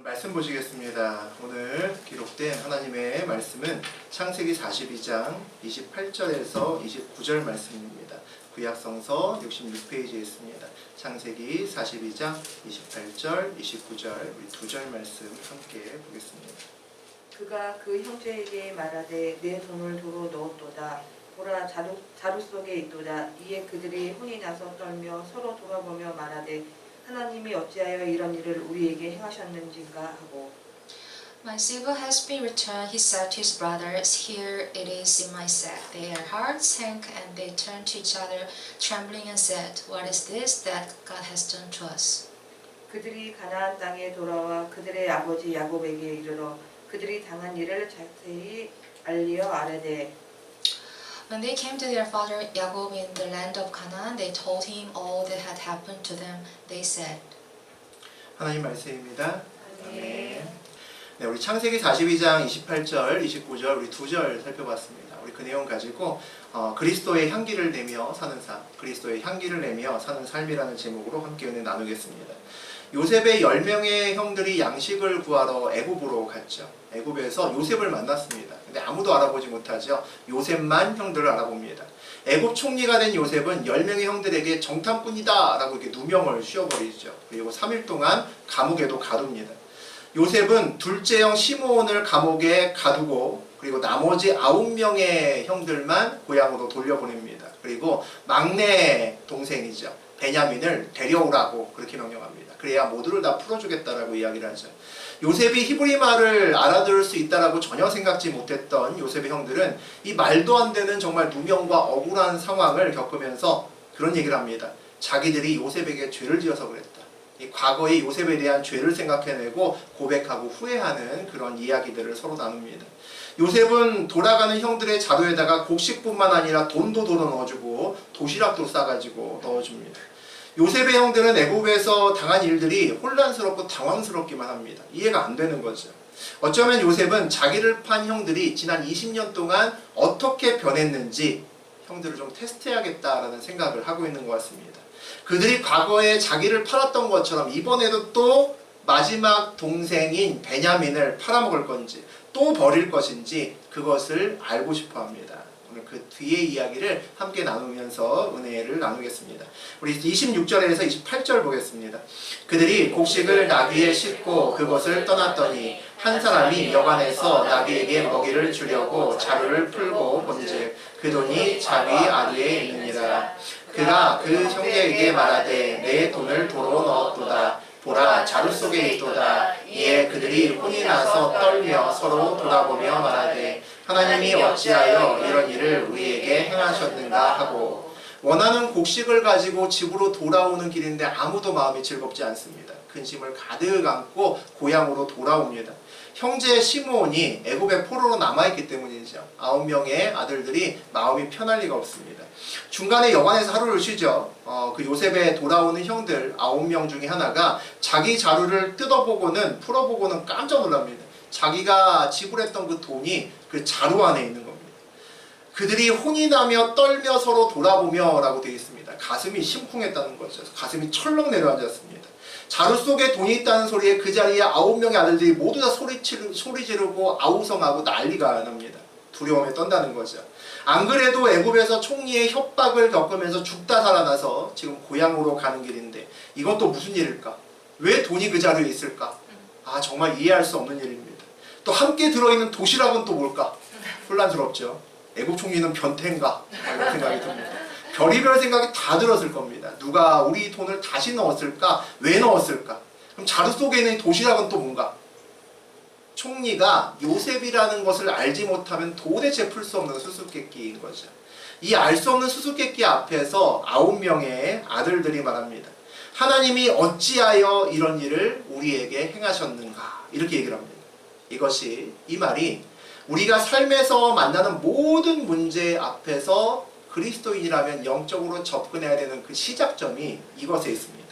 말씀 보시겠습니다. 오늘 기록된 하나님의 말씀은 창세기 42장 28절에서 29절 말씀입니다. 구약성서 66페이지에 있습니다. 창세기 42장 28절, 29절 우리 두 절 말씀 함께 보겠습니다. 그가 그 형제에게 말하되 내 돈을 도로 넣었도다. 보라 자루 속에 있도다. 이에 그들이 혼이 나서 떨며 서로 돌아보며 말하되 하나님이 어찌하여 이런 일을 우리에게 행하셨는지인가 하고 My silver has been returned, he said to his brothers. Here it is in my sack. Their hearts sank and they turned to each other, trembling, and said, What is this that God has done to us? 그들이 가나안 땅에 돌아와 그들의 아버지 야곱에게 이르러 그들이 당한 일을 자세히 알리어 아뢰되 When they came to their father Jacob in the land of Canaan, they told him all that had happened to them. They said, 하나님 말씀입니다. 아멘. 네, 우리 창세기 42장 28절, 29절 우리 두 절 살펴봤습니다. 우리 그 내용 가지고 그리스도의 향기를 내며 사는 삶, 그리스도의 향기를 내며 사는 삶이라는 제목으로 함께 은혜 나누겠습니다. 요셉의 10명의 형들이 양식을 구하러 애굽으로 갔죠. 애굽에서 요셉을 만났습니다. 근데 아무도 알아보지 못하죠. 요셉만 형들을 알아봅니다. 애굽 총리가 된 요셉은 10명의 형들에게 정탐꾼이다 라고 이렇게 누명을 씌워버리죠. 그리고 3일 동안 감옥에도 가둡니다. 요셉은 둘째 형 시므온을 감옥에 가두고 그리고 나머지 9명의 형들만 고향으로 돌려보냅니다. 그리고 막내 동생이죠. 베냐민을 데려오라고 그렇게 명령합니다. 그래야 모두를 다 풀어주겠다라고 이야기를 하죠. 요셉이 히브리 말을 알아들을 수 있다라고 전혀 생각지 못했던 요셉의 형들은 이 말도 안 되는 정말 누명과 억울한 상황을 겪으면서 그런 얘기를 합니다. 자기들이 요셉에게 죄를 지어서 그랬다. 이 과거의 요셉에 대한 죄를 생각해내고 고백하고 후회하는 그런 이야기들을 서로 나눕니다. 요셉은 돌아가는 형들의 자루에다가 곡식뿐만 아니라 돈도 도로 넣어주고 도시락도 싸가지고 넣어줍니다. 요셉의 형들은 애굽에서 당한 일들이 혼란스럽고 당황스럽기만 합니다. 이해가 안 되는 거죠. 어쩌면 요셉은 자기를 판 형들이 지난 20년 동안 어떻게 변했는지 형들을 좀 테스트해야겠다라는 생각을 하고 있는 것 같습니다. 그들이 과거에 자기를 팔았던 것처럼 이번에도 또 마지막 동생인 베냐민을 팔아먹을 건지 또 버릴 것인지 그것을 알고 싶어 합니다. 오늘 그 뒤의 이야기를 함께 나누면서 은혜를 나누겠습니다. 우리 26절에서 28절 보겠습니다. 그들이 곡식을 나귀에 싣고 그곳을 떠났더니 한 사람이 여관에서 나귀에게 먹이를 주려고 자루를 풀고 본즉 그 돈이 자귀 아래에 있느니라. 그가 그 형제에게 말하되 내 돈을 도로 넣었도다. 보라 자루 속에 있도다. 이에 그들이 혼이 나서 떨며 서로 돌아보며 말하되 하나님이 어찌하여 이런 일을 우리에게 행하셨는가 하고 원하는 곡식을 가지고 집으로 돌아오는 길인데 아무도 마음이 즐겁지 않습니다. 근심을 가득 안고 고향으로 돌아옵니다. 형제 시므온이 애굽의 포로로 남아있기 때문이죠. 9명의 아들들이 마음이 편할 리가 없습니다. 중간에 여관에서 하루를 쉬죠. 그 요셉에 돌아오는 형들 9명 중에 하나가 자기 자루를 뜯어보고는 풀어보고는 깜짝 놀랍니다. 자기가 지불했던 그 돈이 그 자루 안에 있는 겁니다. 그들이 혼이 나며 떨며 서로 돌아보며 라고 되어 있습니다. 가슴이 심쿵했다는 거죠. 가슴이 철렁 내려앉았습니다. 자루 속에 돈이 있다는 소리에 그 자리에 9명의 아들들이 모두 다 소리 지르고 아우성하고 난리가 납니다. 두려움에 떤다는 거죠. 안 그래도 애굽에서 총리의 협박을 겪으면서 죽다 살아나서 지금 고향으로 가는 길인데 이건 또 무슨 일일까? 왜 돈이 그 자리에 있을까? 정말 이해할 수 없는 일입니다. 또 함께 들어있는 도시락은 또 뭘까? 혼란스럽죠. 애굽 총리는 변태인가? 이런 생각이 듭니다. 별의별 생각이 다 들었을 겁니다. 누가 우리 돈을 다시 넣었을까? 왜 넣었을까? 그럼 자루 속에 있는 도시락은 또 뭔가? 총리가 요셉이라는 것을 알지 못하면 도대체 풀 수 없는 수수께끼인 거죠. 이 알 수 없는 수수께끼 앞에서 9명의 아들들이 말합니다. 하나님이 어찌하여 이런 일을 우리에게 행하셨는가? 이렇게 얘기를 합니다. 이 말이 우리가 삶에서 만나는 모든 문제 앞에서 그리스도인이라면 영적으로 접근해야 되는 그 시작점이 이것에 있습니다.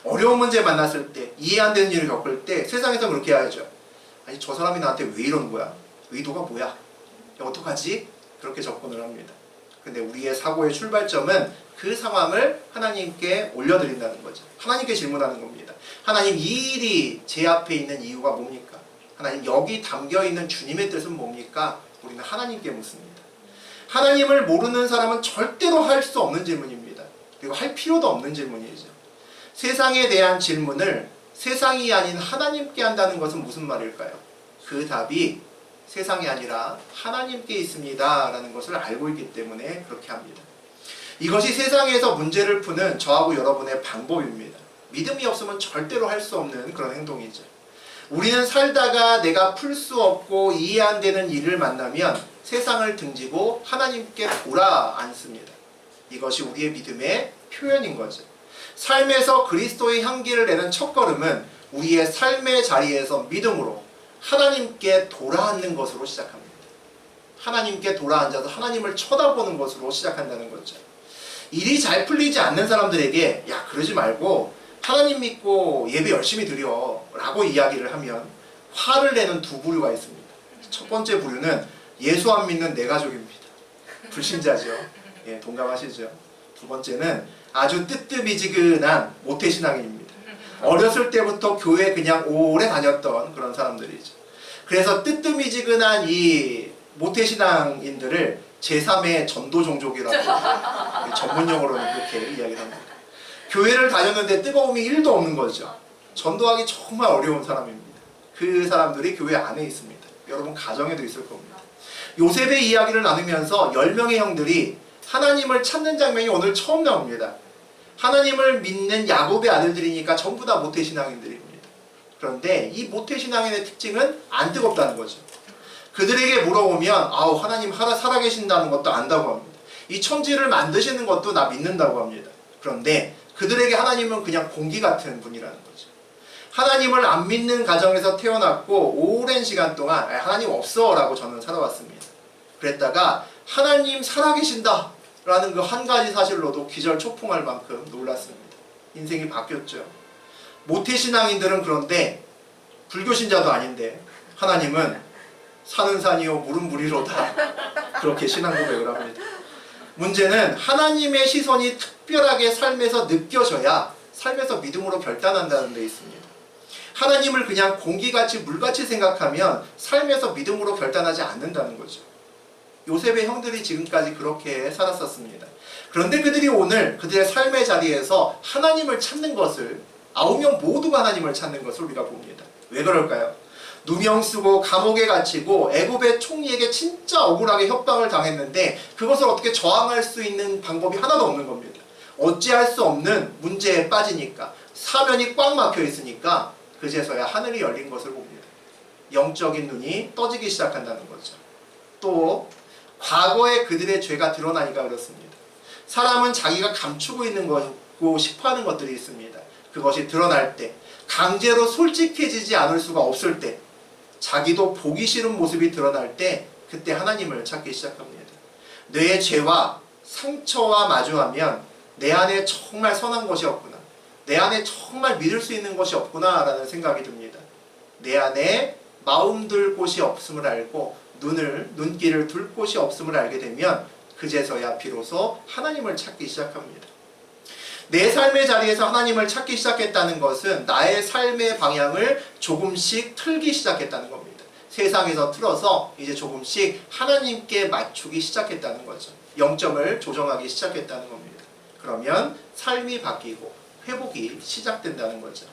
어려운 문제 만났을 때, 이해 안 되는 일을 겪을 때 세상에서 그렇게 해야죠. 아니 저 사람이 나한테 왜 이러는 거야? 의도가 뭐야? 어떡하지? 그렇게 접근을 합니다. 근데 우리의 사고의 출발점은 그 상황을 하나님께 올려드린다는 거죠. 하나님께 질문하는 겁니다. 하나님, 이 일이 제 앞에 있는 이유가 뭡니까? 하나님, 여기 담겨있는 주님의 뜻은 뭡니까? 우리는 하나님께 묻습니다. 하나님을 모르는 사람은 절대로 할 수 없는 질문입니다. 그리고 할 필요도 없는 질문이죠. 세상에 대한 질문을 세상이 아닌 하나님께 한다는 것은 무슨 말일까요? 그 답이 세상이 아니라 하나님께 있습니다 라는 것을 알고 있기 때문에 그렇게 합니다. 이것이 세상에서 문제를 푸는 저하고 여러분의 방법입니다. 믿음이 없으면 절대로 할 수 없는 그런 행동이죠. 우리는 살다가 내가 풀 수 없고 이해 안 되는 일을 만나면 세상을 등지고 하나님께 돌아앉습니다. 이것이 우리의 믿음의 표현인 거죠. 삶에서 그리스도의 향기를 내는 첫걸음은 우리의 삶의 자리에서 믿음으로 하나님께 돌아앉는 것으로 시작합니다. 하나님께 돌아앉아서 하나님을 쳐다보는 것으로 시작한다는 거죠. 일이 잘 풀리지 않는 사람들에게 야, 그러지 말고 하나님 믿고 예배 열심히 드려 라고 이야기를 하면 화를 내는 두 부류가 있습니다. 첫 번째 부류는 예수 안 믿는 내 가족입니다. 불신자죠. 예, 동감하시죠? 두 번째는 아주 뜨뜻미지근한 모태신앙인입니다. 어렸을 때부터 교회 그냥 오래 다녔던 그런 사람들이죠. 그래서 뜨뜻미지근한 이 모태신앙인들을 제3의 전도종족이라고 전문용어로는 그렇게 이야기를 합니다. 교회를 다녔는데 뜨거움이 1도 없는 거죠. 전도하기 정말 어려운 사람입니다. 그 사람들이 교회 안에 있습니다. 여러분 가정에도 있을 겁니다. 요셉의 이야기를 나누면서 10명의 형들이 하나님을 찾는 장면이 오늘 처음 나옵니다. 하나님을 믿는 야곱의 아들들이니까 전부 다 모태신앙인들입니다. 그런데 이 모태신앙인의 특징은 안 뜨겁다는 거죠. 그들에게 물어보면 아우, 하나님 살아계신다는 것도 안다고 합니다. 이 천지를 만드시는 것도 나 믿는다고 합니다. 그런데 그들에게 하나님은 그냥 공기 같은 분이라는 거죠. 하나님을 안 믿는 가정에서 태어났고 오랜 시간 동안 하나님 없어 라고 저는 살아왔습니다. 그랬다가 하나님 살아계신다 라는 그 한 가지 사실로도 기절초풍할 만큼 놀랐습니다. 인생이 바뀌었죠. 모태신앙인들은 그런데 불교신자도 아닌데 하나님은 산은 산이요 물은 물이로다 그렇게 신앙 고백을 합니다. 문제는 하나님의 시선이 특별하게 삶에서 느껴져야 삶에서 믿음으로 결단한다는 데 있습니다. 하나님을 그냥 공기같이 물같이 생각하면 삶에서 믿음으로 결단하지 않는다는 거죠. 요셉의 형들이 지금까지 그렇게 살았었습니다. 그런데 그들이 오늘 그들의 삶의 자리에서 하나님을 찾는 것을 9명 모두가 하나님을 찾는 것을 우리가 봅니다. 왜 그럴까요? 누명 쓰고 감옥에 갇히고 애굽의 총리에게 진짜 억울하게 협박을 당했는데 그것을 어떻게 저항할 수 있는 방법이 하나도 없는 겁니다. 어찌할 수 없는 문제에 빠지니까 사면이 꽉 막혀 있으니까 그제서야 하늘이 열린 것을 봅니다. 영적인 눈이 떠지기 시작한다는 거죠. 또 과거에 그들의 죄가 드러나니까 그렇습니다. 사람은 자기가 감추고 있는 거고 싶어하는 것들이 있습니다. 그것이 드러날 때, 강제로 솔직해지지 않을 수가 없을 때, 자기도 보기 싫은 모습이 드러날 때 그때 하나님을 찾기 시작합니다. 내 죄와 상처와 마주하면 내 안에 정말 선한 것이 없구나, 내 안에 정말 믿을 수 있는 것이 없구나 라는 생각이 듭니다. 내 안에 마음 둘 곳이 없음을 알고 눈길을 둘 곳이 없음을 알게 되면 그제서야 비로소 하나님을 찾기 시작합니다. 내 삶의 자리에서 하나님을 찾기 시작했다는 것은 나의 삶의 방향을 조금씩 틀기 시작했다는 겁니다. 세상에서 틀어서 이제 조금씩 하나님께 맞추기 시작했다는 거죠. 영점을 조정하기 시작했다는 겁니다. 그러면 삶이 바뀌고 회복이 시작된다는 거죠.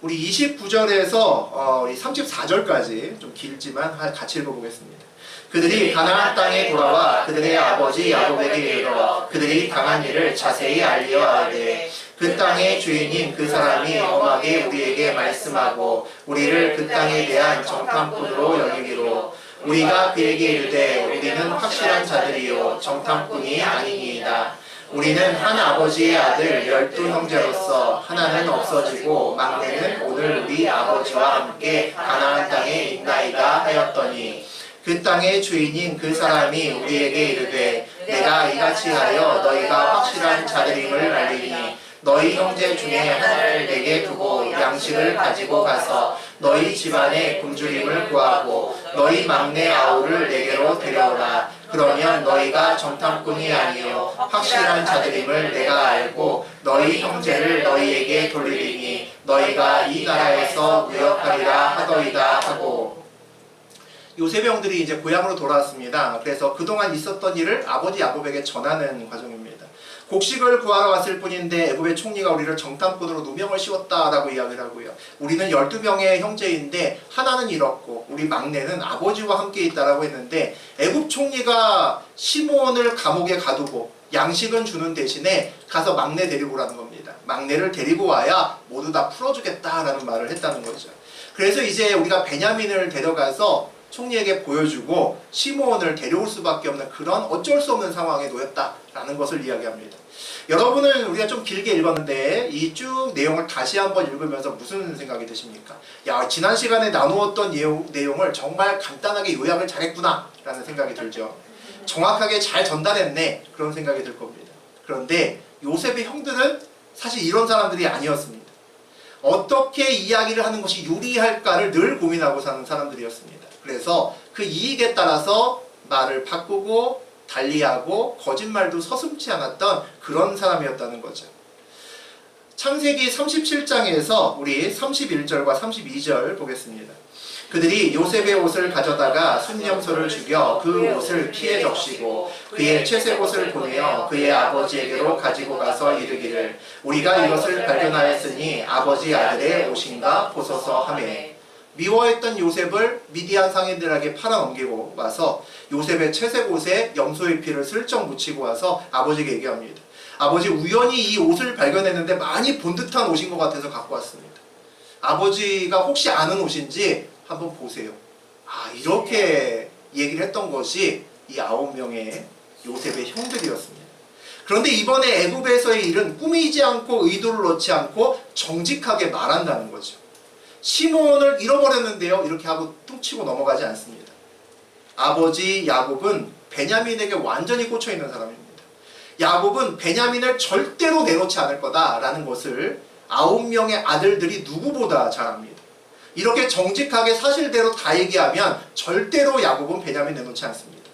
우리 29절에서 34절까지 좀 길지만 같이 읽어보겠습니다. 그들이 가나안 땅에 돌아와 그들의 아버지 야곱에게 이르러 그들이 당한 일을 자세히 알리어하되 그 땅의 주인인 그 사람이 엄하게 우리에게 말씀하고 우리를 그 땅에 대한 정탐꾼으로 여기기로 우리가 그에게 이르되 우리는 확실한 자들이요 정탐꾼이 아니니이다. 우리는 한 아버지의 아들 12 형제로서 하나는 없어지고 막내는 오늘 우리 아버지와 함께 가나안 땅에 있나이다 하였더니 그 땅의 주인인 그 사람이 우리에게 이르되 내가 이같이 하여 너희가 확실한 자들임을 알리니 너희 형제 중에 하나를 내게 두고 양식을 가지고 가서 너희 집안의 굶주림을 구하고 너희 막내 아우를 내게로 데려오라. 그러면 너희가 정탐꾼이 아니요 확실한 자들임을 내가 알고 너희 형제를 너희에게 돌리리니 너희가 이 나라에서 무역하리라 하더이다 하고. 요셉의 형들이 이제 고향으로 돌아왔습니다. 그래서 그동안 있었던 일을 아버지 야곱에게 전하는 과정입니다. 곡식을 구하러 왔을 뿐인데 애굽의 총리가 우리를 정탐꾼으로 누명을 씌웠다라고 이야기를 하고요. 우리는 12명의 형제인데 하나는 잃었고 우리 막내는 아버지와 함께 있다라고 했는데 애굽 총리가 시므온을 감옥에 가두고 양식은 주는 대신에 가서 막내 데리고 오라는 겁니다. 막내를 데리고 와야 모두 다 풀어주겠다라는 말을 했다는 거죠. 그래서 이제 우리가 베냐민을 데려가서 총리에게 보여주고 시므온을 데려올 수밖에 없는 그런 어쩔 수 없는 상황에 놓였다라는 것을 이야기합니다. 여러분은 우리가 좀 길게 읽었는데 이 쭉 내용을 다시 한번 읽으면서 무슨 생각이 드십니까? 야, 지난 시간에 나누었던 내용을 정말 간단하게 요약을 잘했구나 라는 생각이 들죠. 정확하게 잘 전달했네 그런 생각이 들 겁니다. 그런데 요셉의 형들은 사실 이런 사람들이 아니었습니다. 어떻게 이야기를 하는 것이 유리할까를 늘 고민하고 사는 사람들이었습니다. 그래서 그 이익에 따라서 말을 바꾸고 달리하고 거짓말도 서슴지 않았던 그런 사람이었다는 거죠. 창세기 37장에서 우리 31절과 32절 보겠습니다. 그들이 요셉의 옷을 가져다가 순념소를 죽여 그 옷을 키에 적시고 그의 채색 옷을 보내어 그의 아버지에게로 가지고 가서 이르기를 우리가 이것을 발견하였으니 아버지 아들의 옷인가 보소서 하매. 미워했던 요셉을 미디안 상인들에게 팔아넘기고 와서 요셉의 채색 옷에 염소의 피를 슬쩍 묻히고 와서 아버지에게 얘기합니다. 아버지, 우연히 이 옷을 발견했는데 많이 본 듯한 옷인 것 같아서 갖고 왔습니다. 아버지가 혹시 아는 옷인지 한번 보세요. 이렇게 얘기를 했던 것이 이 9명의 요셉의 형들이었습니다. 그런데 이번에 애굽에서의 일은 꾸미지 않고 의도를 넣지 않고 정직하게 말한다는 거죠. 시므온을 잃어버렸는데요, 이렇게 하고 뚱치고 넘어가지 않습니다. 아버지 야곱은 베냐민에게 완전히 꽂혀있는 사람입니다. 야곱은 베냐민을 절대로 내놓지 않을 거다라는 것을 9명의 아들들이 누구보다 잘 압니다. 이렇게 정직하게 사실대로 다 얘기하면 절대로 야곱은 베냐민 내놓지 않습니다.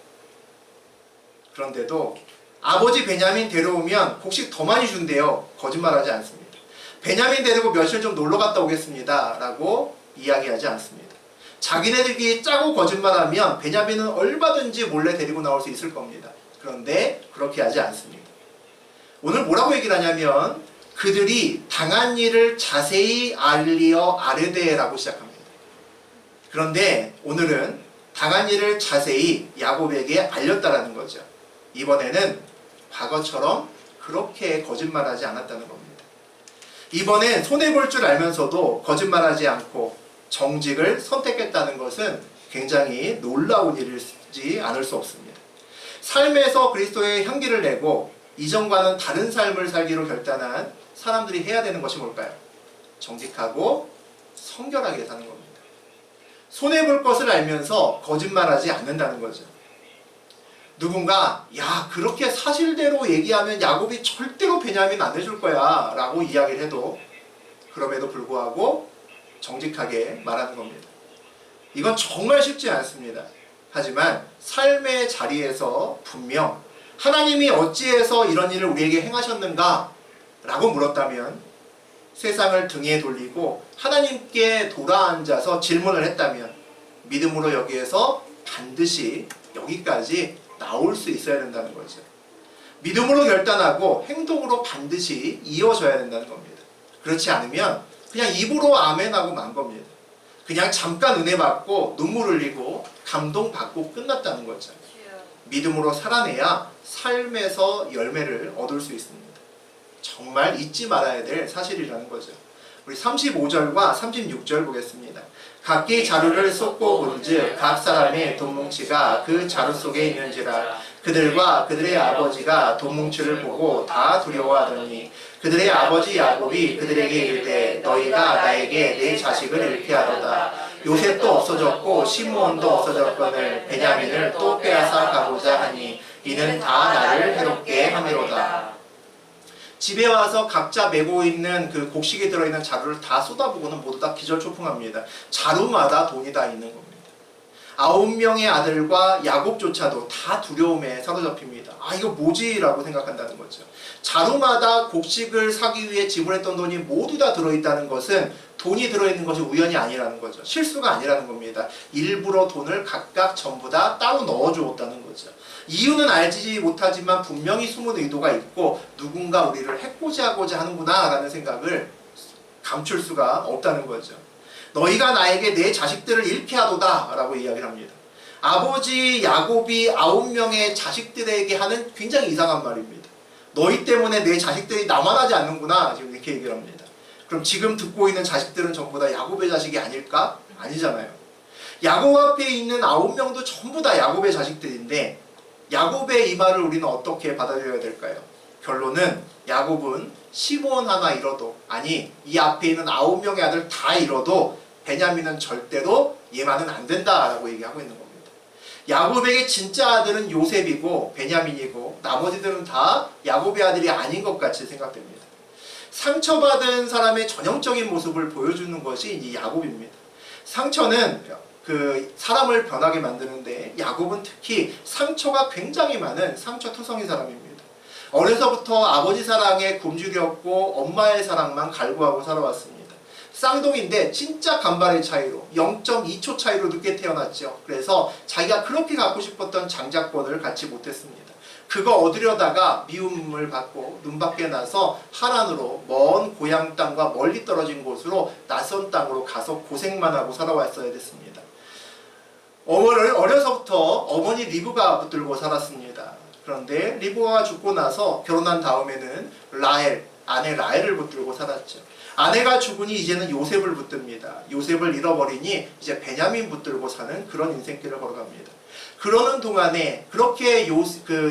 그런데도 아버지 베냐민 데려오면 곡식 더 많이 준대요. 거짓말하지 않습니다. 베냐민 데리고 며칠 좀 놀러 갔다 오겠습니다 라고 이야기하지 않습니다. 자기네들끼리 짜고 거짓말하면 베냐민은 얼마든지 몰래 데리고 나올 수 있을 겁니다. 그런데 그렇게 하지 않습니다. 오늘 뭐라고 얘기를 하냐면 그들이 당한 일을 자세히 알리어 아르데라고 시작합니다. 그런데 오늘은 당한 일을 자세히 야곱에게 알렸다라는 거죠. 이번에는 과거처럼 그렇게 거짓말하지 않았다는 겁니다. 이번엔 손해볼 줄 알면서도 거짓말하지 않고 정직을 선택했다는 것은 굉장히 놀라운 일이지 않을 수 없습니다. 삶에서 그리스도의 향기를 내고 이전과는 다른 삶을 살기로 결단한 사람들이 해야 되는 것이 뭘까요? 정직하고 성결하게 사는 겁니다. 손해볼 것을 알면서 거짓말하지 않는다는 거죠. 누군가 그렇게 사실대로 얘기하면 야곱이 절대로 베냐민 안 해줄 거야 라고 이야기를 해도 그럼에도 불구하고 정직하게 말하는 겁니다. 이건 정말 쉽지 않습니다. 하지만 삶의 자리에서 분명 하나님이 어찌해서 이런 일을 우리에게 행하셨는가 라고 물었다면, 세상을 등에 돌리고 하나님께 돌아앉아서 질문을 했다면 믿음으로 여기에서 반드시 여기까지 나올 수 있어야 된다는 거죠. 믿음으로 결단하고 행동으로 반드시 이어져야 된다는 겁니다. 그렇지 않으면 그냥 입으로 아멘하고 만 겁니다. 그냥 잠깐 은혜 받고 눈물 흘리고 감동 받고 끝났다는 거죠. 믿음으로 살아내야 삶에서 열매를 얻을 수 있습니다. 정말 잊지 말아야 될 사실이라는 거죠. 우리 35절과 36절 보겠습니다. 각기 자루를 쏟고 본즉 각 사람의 돈뭉치가 그 자루 속에 있는지라. 그들과 그들의 아버지가 돈뭉치를 보고 다 두려워하더니 그들의 아버지 야곱이 그들에게 이르되 너희가 나에게 내 자식을 잃게 하도다. 요셉도 없어졌고 시므온도 없어졌거늘 베냐민을 또 빼앗아 가고자 하니 이는 다 나를 해롭게 함이로다. 집에 와서 각자 메고 있는 그 곡식에 들어있는 자루를 다 쏟아부고는 모두 다 기절초풍합니다. 자루마다 돈이 다 있는 겁니다. 9명의 아들과 야곱조차도 다 두려움에 사로잡힙니다. 아, 이거 뭐지? 라고 생각한다는 거죠. 자루마다 곡식을 사기 위해 지불했던 돈이 모두 다 들어있다는 것은 돈이 들어있는 것이 우연이 아니라는 거죠. 실수가 아니라는 겁니다. 일부러 돈을 각각 전부 다 따로 넣어주었다는 거죠. 이유는 알지 못하지만 분명히 숨은 의도가 있고 누군가 우리를 해코지하고자 하는구나 라는 생각을 감출 수가 없다는 거죠. 너희가 나에게 내 자식들을 잃게 하도다 라고 이야기를 합니다. 아버지 야곱이 9명의 자식들에게 하는 굉장히 이상한 말입니다. 너희 때문에 내 자식들이 남아나지 않는구나 지금 이렇게 얘기를 합니다. 그럼 지금 듣고 있는 자식들은 전부 다 야곱의 자식이 아닐까? 아니잖아요. 야곱 앞에 있는 9명도 전부 다 야곱의 자식들인데 야곱의 이 말을 우리는 어떻게 받아들여야 될까요? 결론은 야곱은 시므온 하나 잃어도, 아니 이 앞에 있는 9명의 아들 다 잃어도 베냐민은 절대로 얘만은 안 된다라고 얘기하고 있는 겁니다. 야곱에게 진짜 아들은 요셉이고 베냐민이고 나머지들은 다 야곱의 아들이 아닌 것 같이 생각됩니다. 상처받은 사람의 전형적인 모습을 보여주는 것이 이 야곱입니다. 상처는 그 사람을 변하게 만드는데 야곱은 특히 상처가 굉장히 많은 상처투성이 사람입니다. 어려서부터 아버지 사랑에 굶주렸고 엄마의 사랑만 갈구하고 살아왔습니다. 쌍둥이인데 진짜 간발의 차이로 0.2초 차이로 늦게 태어났죠. 그래서 자기가 그렇게 갖고 싶었던 장자권을 갖지 못했습니다. 그거 얻으려다가 미움을 받고 눈밖에 나서 하란으로 먼 고향 땅과 멀리 떨어진 곳으로 낯선 땅으로 가서 고생만 하고 살아왔어야 됐습니다. 어려서부터 어머니 리브가 붙들고 살았습니다. 그런데 리브가 죽고 나서 결혼한 다음에는 아내 라헬을 붙들고 살았죠. 아내가 죽으니 이제는 요셉을 붙듭니다. 요셉을 잃어버리니 이제 베냐민 붙들고 사는 그런 인생길을 걸어갑니다. 그러는 동안에 그렇게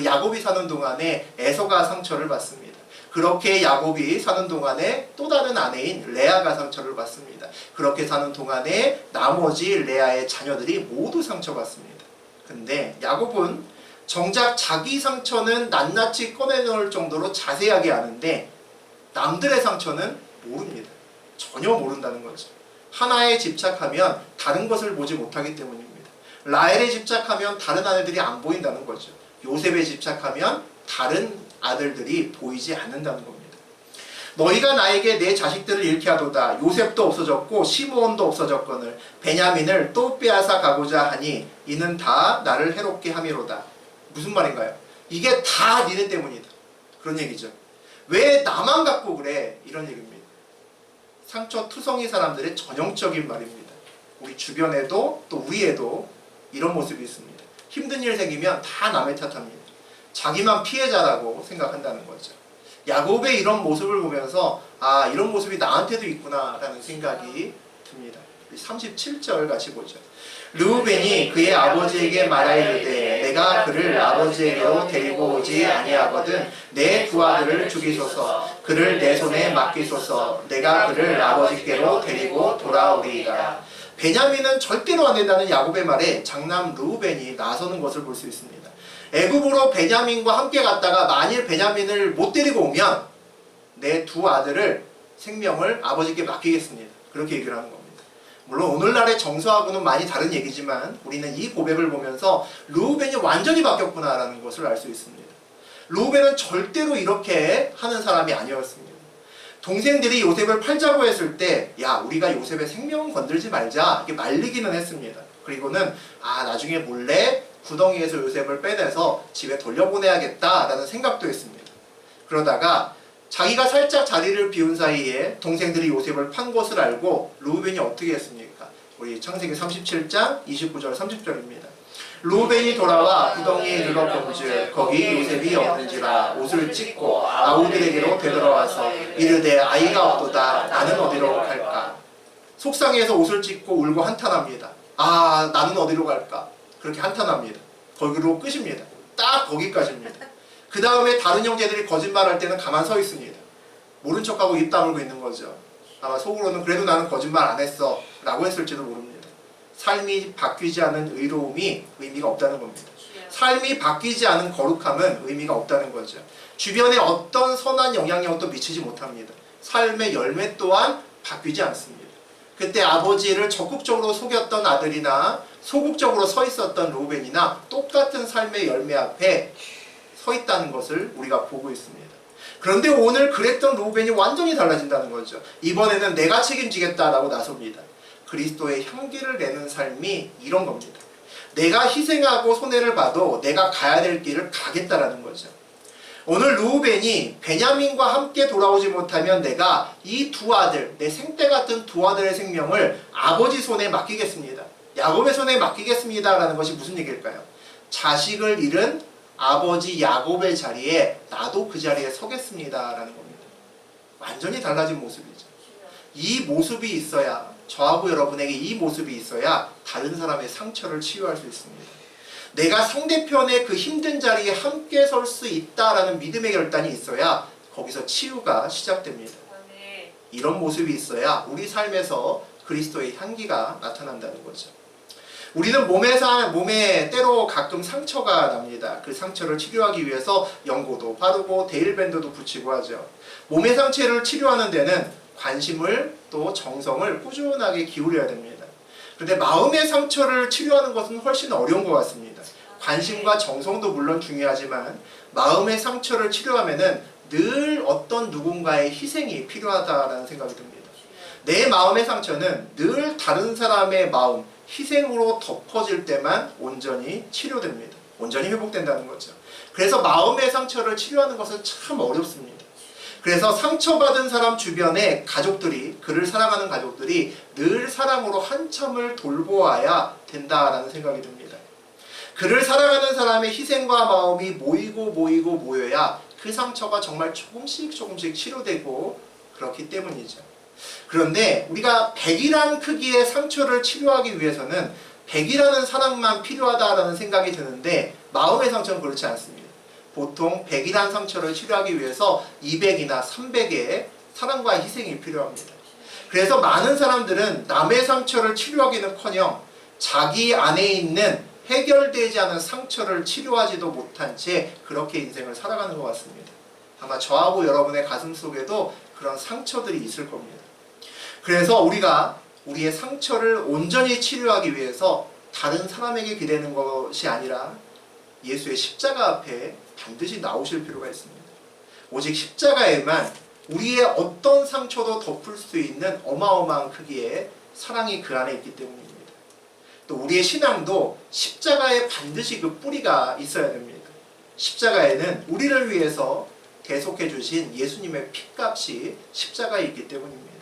야곱이 사는 동안에 에서가 상처를 받습니다. 그렇게 야곱이 사는 동안에 또 다른 아내인 레아가 상처를 받습니다. 그렇게 사는 동안에 나머지 레아의 자녀들이 모두 상처받습니다. 근데 야곱은 정작 자기 상처는 낱낱이 꺼내놓을 정도로 자세하게 아는데 남들의 상처는 모릅니다. 전혀 모른다는 거죠. 하나에 집착하면 다른 것을 보지 못하기 때문입니다. 라헬에 집착하면 다른 아내들이 안 보인다는 거죠. 요셉에 집착하면 다른 아들들이 보이지 않는다는 겁니다. 너희가 나에게 내 자식들을 잃게 하도다. 요셉도 없어졌고 시므온도 없어졌거늘 베냐민을 또 빼앗아 가고자 하니 이는 다 나를 해롭게 함이로다. 무슨 말인가요? 이게 다 니네 때문이다. 그런 얘기죠. 왜 나만 갖고 그래? 이런 얘기입니다. 상처투성이 사람들의 전형적인 말입니다. 우리 주변에도 또 우리에도 이런 모습이 있습니다. 힘든 일 생기면 다 남의 탓합니다. 자기만 피해자라고 생각한다는 거죠. 야곱의 이런 모습을 보면서 아, 이런 모습이 나한테도 있구나 라는 생각이 듭니다. 37절 같이 보죠. 르우벤이 그의 아버지에게 말하이르되 내가 그를 아버지에게로 데리고 오지 아니하거든 내 두 아들을 죽이소서 그를 내 손에 맡기소서 내가 그를 아버지께로 데리고 돌아오리이다. 베냐민은 절대로 안 된다는 야곱의 말에 장남 르우벤이 나서는 것을 볼 수 있습니다. 애굽으로 베냐민과 함께 갔다가 만일 베냐민을 못 데리고 오면 내 두 아들을 생명을 아버지께 맡기겠습니다. 그렇게 얘기를 하는 겁니다. 물론 오늘날의 정서하고는 많이 다른 얘기지만 우리는 이 고백을 보면서 르우벤이 완전히 바뀌었구나라는 것을 알 수 있습니다. 르우벤은 절대로 이렇게 하는 사람이 아니었습니다. 동생들이 요셉을 팔자고 했을 때 야, 우리가 요셉의 생명은 건들지 말자 이렇게 말리기는 했습니다. 그리고는 나중에 몰래 구덩이에서 요셉을 빼내서 집에 돌려보내야겠다라는 생각도 했습니다. 그러다가 자기가 살짝 자리를 비운 사이에 동생들이 요셉을 판 것을 알고 르우벤이 어떻게 했습니까? 우리 창세기 37장 29절 30절입니다. 르우벤이 돌아와 구덩이에 이르러 본즉 거기 요셉이 없는지라 옷을 찢고 아우들에게로 되돌아와서 이르되 아이가 없도다 나는 어디로 갈까? 속상해서 옷을 찢고 울고 한탄합니다. 나는 어디로 갈까? 그렇게 한탄합니다. 거기로 끝입니다. 딱 거기까지입니다. 그 다음에 다른 형제들이 거짓말할 때는 가만 서 있습니다. 모른 척하고 입 다물고 있는 거죠. 아마 속으로는 그래도 나는 거짓말 안 했어 라고 했을지도 모릅니다. 삶이 바뀌지 않은 의로움이 의미가 없다는 겁니다. 삶이 바뀌지 않은 거룩함은 의미가 없다는 거죠. 주변에 어떤 선한 영향력도 미치지 못합니다. 삶의 열매 또한 바뀌지 않습니다. 그때 아버지를 적극적으로 속였던 아들이나 소극적으로 서 있었던 루벤이나 똑같은 삶의 열매 앞에 서 있다는 것을 우리가 보고 있습니다. 그런데 오늘 그랬던 루벤이 완전히 달라진다는 거죠. 이번에는 내가 책임지겠다라고 나섭니다. 그리스도의 향기를 내는 삶이 이런 겁니다. 내가 희생하고 손해를 봐도 내가 가야 될 길을 가겠다라는 거죠. 오늘 루벤이 베냐민과 함께 돌아오지 못하면 내가 이 두 아들, 내 생때 같은 두 아들의 생명을 아버지 손에 맡기겠습니다. 야곱의 손에 맡기겠습니다 라는 것이 무슨 얘기일까요? 자식을 잃은 아버지 야곱의 자리에 나도 그 자리에 서겠습니다 라는 겁니다. 완전히 달라진 모습이죠. 이 모습이 있어야, 저하고 여러분에게 이 모습이 있어야 다른 사람의 상처를 치유할 수 있습니다. 내가 상대편의 그 힘든 자리에 함께 설 수 있다라는 믿음의 결단이 있어야 거기서 치유가 시작됩니다. 이런 모습이 있어야 우리 삶에서 그리스도의 향기가 나타난다는 거죠. 우리는 몸에 때로 가끔 상처가 납니다. 그 상처를 치료하기 위해서 연고도 바르고 데일밴드도 붙이고 하죠. 몸의 상처를 치료하는 데는 관심을 또 정성을 꾸준하게 기울여야 됩니다. 그런데 마음의 상처를 치료하는 것은 훨씬 어려운 것 같습니다. 관심과 정성도 물론 중요하지만 마음의 상처를 치료하면은 늘 어떤 누군가의 희생이 필요하다라는 생각이 듭니다. 내 마음의 상처는 늘 다른 사람의 마음, 희생으로 덮어질 때만 온전히 치료됩니다. 온전히 회복된다는 거죠. 그래서 마음의 상처를 치료하는 것은 참 어렵습니다. 그래서 상처받은 사람 주변에 가족들이, 그를 사랑하는 가족들이 늘 사랑으로 한참을 돌보아야 된다라는 생각이 듭니다. 그를 사랑하는 사람의 희생과 마음이 모여야 그 상처가 정말 조금씩 치료되고 그렇기 때문이죠. 그런데 우리가 100이라는 크기의 상처를 치료하기 위해서는 100이라는 사랑만 필요하다라는 생각이 드는데 마음의 상처는 그렇지 않습니다. 보통 100이라는 상처를 치료하기 위해서 200이나 300의 사랑과 희생이 필요합니다. 그래서 많은 사람들은 남의 상처를 치료하기는커녕 자기 안에 있는 해결되지 않은 상처를 치료하지도 못한 채 그렇게 인생을 살아가는 것 같습니다. 아마 저하고 여러분의 가슴 속에도 그런 상처들이 있을 겁니다. 그래서 우리가 우리의 상처를 온전히 치료하기 위해서 다른 사람에게 기대는 것이 아니라 예수의 십자가 앞에 반드시 나오실 필요가 있습니다. 오직 십자가에만 우리의 어떤 상처도 덮을 수 있는 어마어마한 크기의 사랑이 그 안에 있기 때문입니다. 또 우리의 신앙도 십자가에 반드시 그 뿌리가 있어야 됩니다. 십자가에는 우리를 위해서 대속해 주신 예수님의 핏값이 십자가에 있기 때문입니다.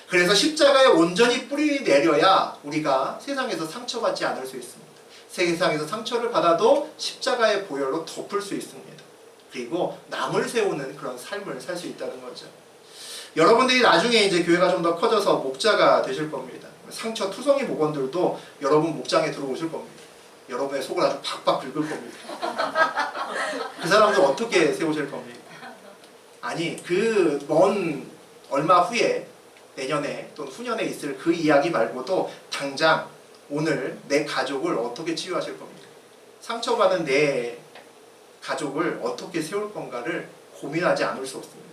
그래서 십자가에 온전히 뿌리 내려야 우리가 세상에서 상처받지 않을 수 있습니다. 세상에서 상처를 받아도 십자가의 보혈로 덮을 수 있습니다. 그리고 남을 세우는 그런 삶을 살 수 있다는 거죠. 여러분들이 나중에 이제 교회가 좀 더 커져서 목자가 되실 겁니다. 상처 투성이 목원들도 여러분 목장에 들어오실 겁니다. 여러분의 속을 아주 박박 긁을 겁니다. 그 사람들 어떻게 세우실 겁니까? 아니, 그 먼 얼마 후에 내년에 또는 후년에 있을 그 이야기 말고도 당장 오늘 내 가족을 어떻게 치유하실 겁니까? 상처받은 내 가족을 어떻게 세울 건가를 고민하지 않을 수 없습니다.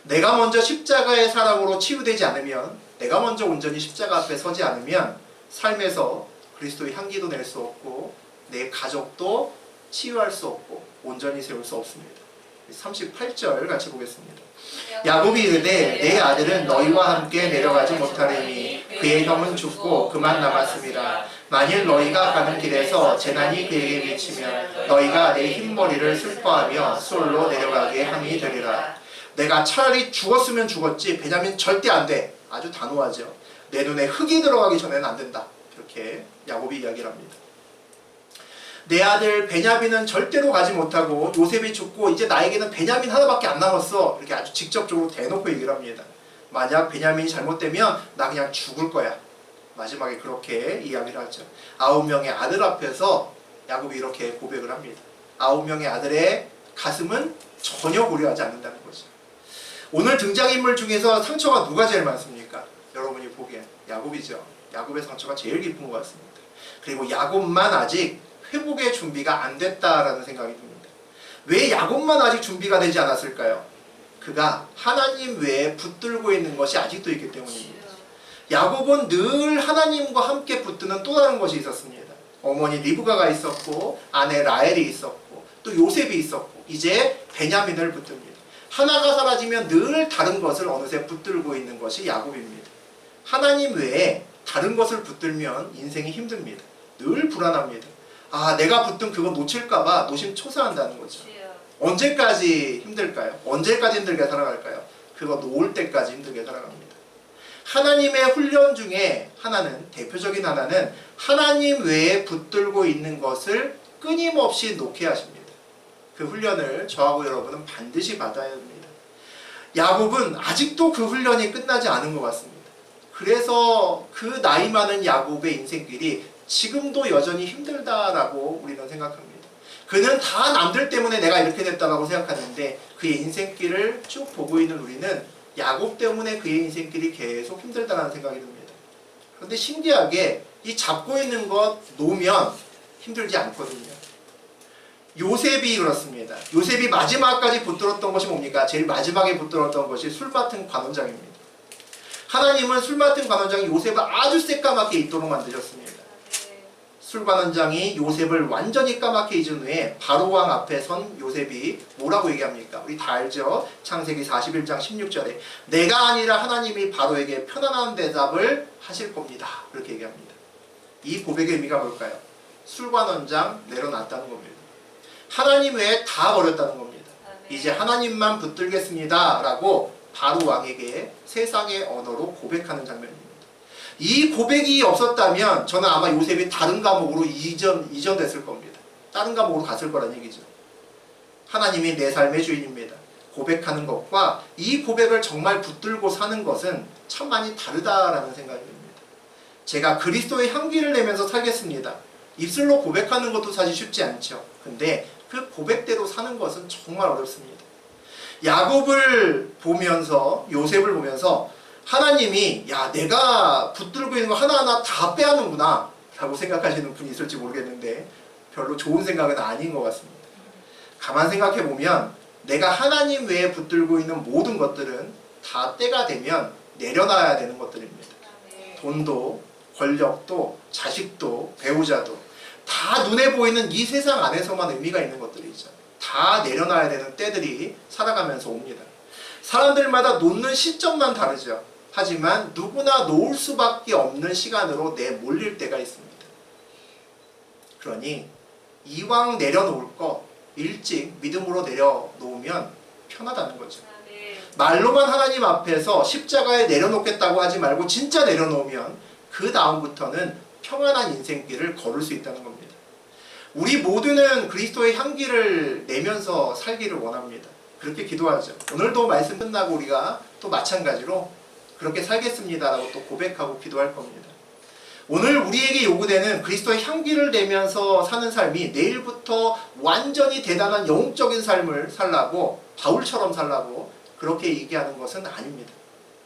내가 먼저 십자가의 사랑으로 치유되지 않으면, 내가 먼저 온전히 십자가 앞에 서지 않으면 삶에서 그리스도의 향기도 낼 수 없고 내 가족도 치유할 수 없고 온전히 세울 수 없습니다. 38절 같이 보겠습니다. 야곱이 이르되 내 아들은 너희와 함께 내려가지 못하리니 그의 형은 죽고 그만 남았습니다. 만일 너희가 가는 길에서 재난이 그에게 미치면 너희가 내 흰머리를 슬퍼하며 솔로 내려가게 함이 되리라. 내가 차라리 죽었으면 죽었지 베냐민 절대 안 돼. 아주 단호하죠. 내 눈에 흙이 들어가기 전에는 안 된다. 이렇게 야곱이 이야기를 합니다. 내 아들 베냐민은 절대로 가지 못하고 요셉이 죽고 이제 나에게는 베냐민 하나밖에 안 남았어. 이렇게 아주 직접적으로 대놓고 얘기를 합니다. 만약 베냐민이 잘못되면 나 그냥 죽을 거야. 마지막에 그렇게 이야기를 하죠. 9명의 아들 앞에서 야곱이 이렇게 고백을 합니다. 9명의 아들의 가슴은 전혀 고려하지 않는다는 거죠. 오늘 등장인물 중에서 상처가 누가 제일 많습니까? 여러분이 보기엔 야곱이죠. 야곱의 상처가 제일 깊은 것 같습니다. 그리고 야곱만 아직 회복의 준비가 안 됐다라는 생각이 듭니다. 왜 야곱만 아직 준비가 되지 않았을까요? 그가 하나님 외에 붙들고 있는 것이 아직도 있기 때문입니다. 야곱은 늘 하나님과 함께 붙드는 또 다른 것이 있었습니다. 어머니 리브가가 있었고 아내 라헬이 있었고 또 요셉이 있었고 이제 베냐민을 붙듭니다. 하나가 사라지면 늘 다른 것을 어느새 붙들고 있는 것이 야곱입니다. 하나님 외에 다른 것을 붙들면 인생이 힘듭니다. 늘 불안합니다. 아, 내가 붙든 그거 놓칠까봐 노심초사한다는 거죠. 언제까지 힘들까요? 언제까지 힘들게 살아갈까요? 그거 놓을 때까지 힘들게 살아갑니다. 하나님의 훈련 중에 하나는, 대표적인 하나는 하나님 외에 붙들고 있는 것을 끊임없이 놓게 하십니다. 그 훈련을 저하고 여러분은 반드시 받아야 합니다. 야곱은 아직도 그 훈련이 끝나지 않은 것 같습니다. 그래서 그 나이 많은 야곱의 인생길이 지금도 여전히 힘들다라고 우리는 생각합니다. 그는 다 남들 때문에 내가 이렇게 됐다라고 생각하는데 그의 인생길을 쭉 보고 있는 우리는 야곱 때문에 그의 인생길이 계속 힘들다라는 생각이 듭니다. 그런데 신기하게 이 잡고 있는 것 놓으면 힘들지 않거든요. 요셉이 그렇습니다. 요셉이 마지막까지 붙들었던 것이 뭡니까? 제일 마지막에 붙들었던 것이 술 맡은 관원장입니다. 하나님은 술 맡은 관원장이 요셉을 아주 새까맣게 잊도록 만드셨습니다. 술 관원장이 요셉을 완전히 까맣게 잊은 후에 바로왕 앞에 선 요셉이 뭐라고 얘기합니까? 우리 다 알죠? 창세기 41장 16절에 내가 아니라 하나님이 바로에게 편안한 대답을 하실 겁니다. 그렇게 얘기합니다. 이 고백의 의미가 뭘까요? 술 관원장 내려놨다는 겁니다. 하나님 외에 다 버렸다는 겁니다. 이제 하나님만 붙들겠습니다 라고 바로왕에게 세상의 언어로 고백하는 장면입니다. 이 고백이 없었다면 저는 아마 요셉이 다른 과목으로 이전됐을 겁니다. 다른 과목으로 갔을 거란 얘기죠. 하나님이 내 삶의 주인입니다. 고백하는 것과 이 고백을 정말 붙들고 사는 것은 참 많이 다르다라는 생각이 듭니다. 제가 그리스도의 향기를 내면서 살겠습니다. 입술로 고백하는 것도 사실 쉽지 않죠. 근데 그 고백대로 사는 것은 정말 어렵습니다. 야곱을 보면서, 요셉을 보면서 하나님이 야 내가 붙들고 있는 거 하나하나 다 빼앗는구나 라고 생각하시는 분이 있을지 모르겠는데 별로 좋은 생각은 아닌 것 같습니다. 가만 생각해 보면 내가 하나님 외에 붙들고 있는 모든 것들은 다 때가 되면 내려놔야 되는 것들입니다. 돈도 권력도 자식도 배우자도 다 눈에 보이는 이 세상 안에서만 의미가 있는 것들이죠. 다 내려놔야 되는 때들이 살아가면서 옵니다. 사람들마다 놓는 시점만 다르죠. 하지만 누구나 놓을 수밖에 없는 시간으로 내몰릴 때가 있습니다. 그러니 이왕 내려놓을 거 일찍 믿음으로 내려놓으면 편하다는 거죠. 말로만 하나님 앞에서 십자가에 내려놓겠다고 하지 말고 진짜 내려놓으면 그 다음부터는 평안한 인생길을 걸을 수 있다는 겁니다. 우리 모두는 그리스도의 향기를 내면서 살기를 원합니다. 그렇게 기도하죠. 오늘도 말씀 끝나고 우리가 또 마찬가지로 그렇게 살겠습니다라고 또 고백하고 기도할 겁니다. 오늘 우리에게 요구되는 그리스도의 향기를 내면서 사는 삶이 내일부터 완전히 대단한 영적인 삶을 살라고 바울처럼 살라고 그렇게 얘기하는 것은 아닙니다.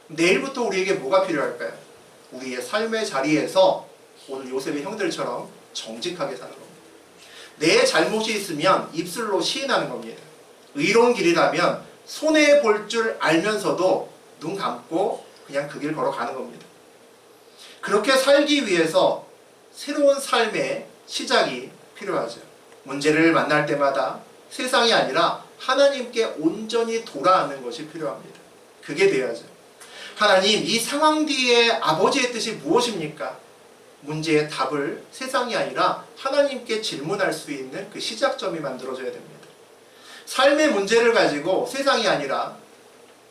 내일부터 우리에게 뭐가 필요할까요? 우리의 삶의 자리에서 오늘 요셉의 형들처럼 정직하게 사는 겁니다. 내 잘못이 있으면 입술로 시인하는 겁니다. 의로운 길이라면 손해볼 줄 알면서도 눈 감고 그냥 그 길 걸어가는 겁니다. 그렇게 살기 위해서 새로운 삶의 시작이 필요하죠. 문제를 만날 때마다 세상이 아니라 하나님께 온전히 돌아가는 것이 필요합니다. 그게 돼야죠. 하나님, 이 상황 뒤에 아버지의 뜻이 무엇입니까? 문제의 답을 세상이 아니라 하나님께 질문할 수 있는 그 시작점이 만들어져야 됩니다. 삶의 문제를 가지고 세상이 아니라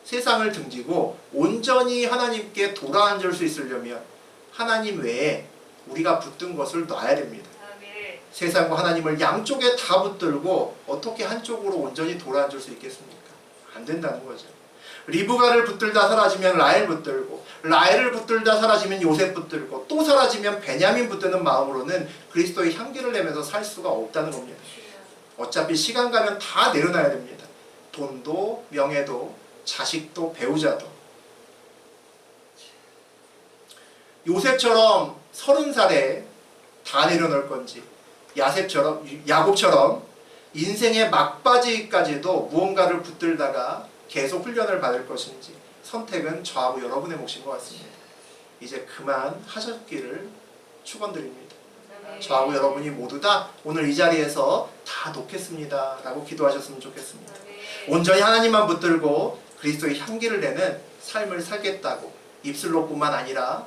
세상을 등지고 온전히 하나님께 돌아앉을 수 있으려면 하나님 외에 우리가 붙든 것을 놔야 됩니다. 세상과 하나님을 양쪽에 다 붙들고 어떻게 한쪽으로 온전히 돌아앉을 수 있겠습니까? 안 된다는 거죠. 리브가를 붙들다 사라지면 라헬 붙들고, 라헬을 붙들다 사라지면 요셉 붙들고, 또 사라지면 베냐민 붙드는 마음으로는 그리스도의 향기를 내면서 살 수가 없다는 겁니다. 어차피 시간 가면 다 내려놔야 됩니다. 돈도 명예도 자식도 배우자도. 요셉처럼 30살에 다 내려놓을 건지 야곱처럼 인생의 막바지까지도 무언가를 붙들다가 계속 훈련을 받을 것인지 선택은 저하고 여러분의 몫인 것 같습니다. 이제 그만 하셨기를 축원드립니다. 저하고 여러분이 모두 다 오늘 이 자리에서 다 놓겠습니다 라고 기도하셨으면 좋겠습니다. 온전히 하나님만 붙들고 그리스도의 향기를 내는 삶을 살겠다고 입술로뿐만 아니라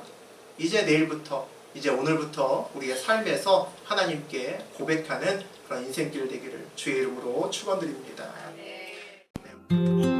이제 내일부터 이제 오늘부터 우리의 삶에서 하나님께 고백하는 그런 인생길 되기를 주의 이름으로 축원드립니다. 아멘.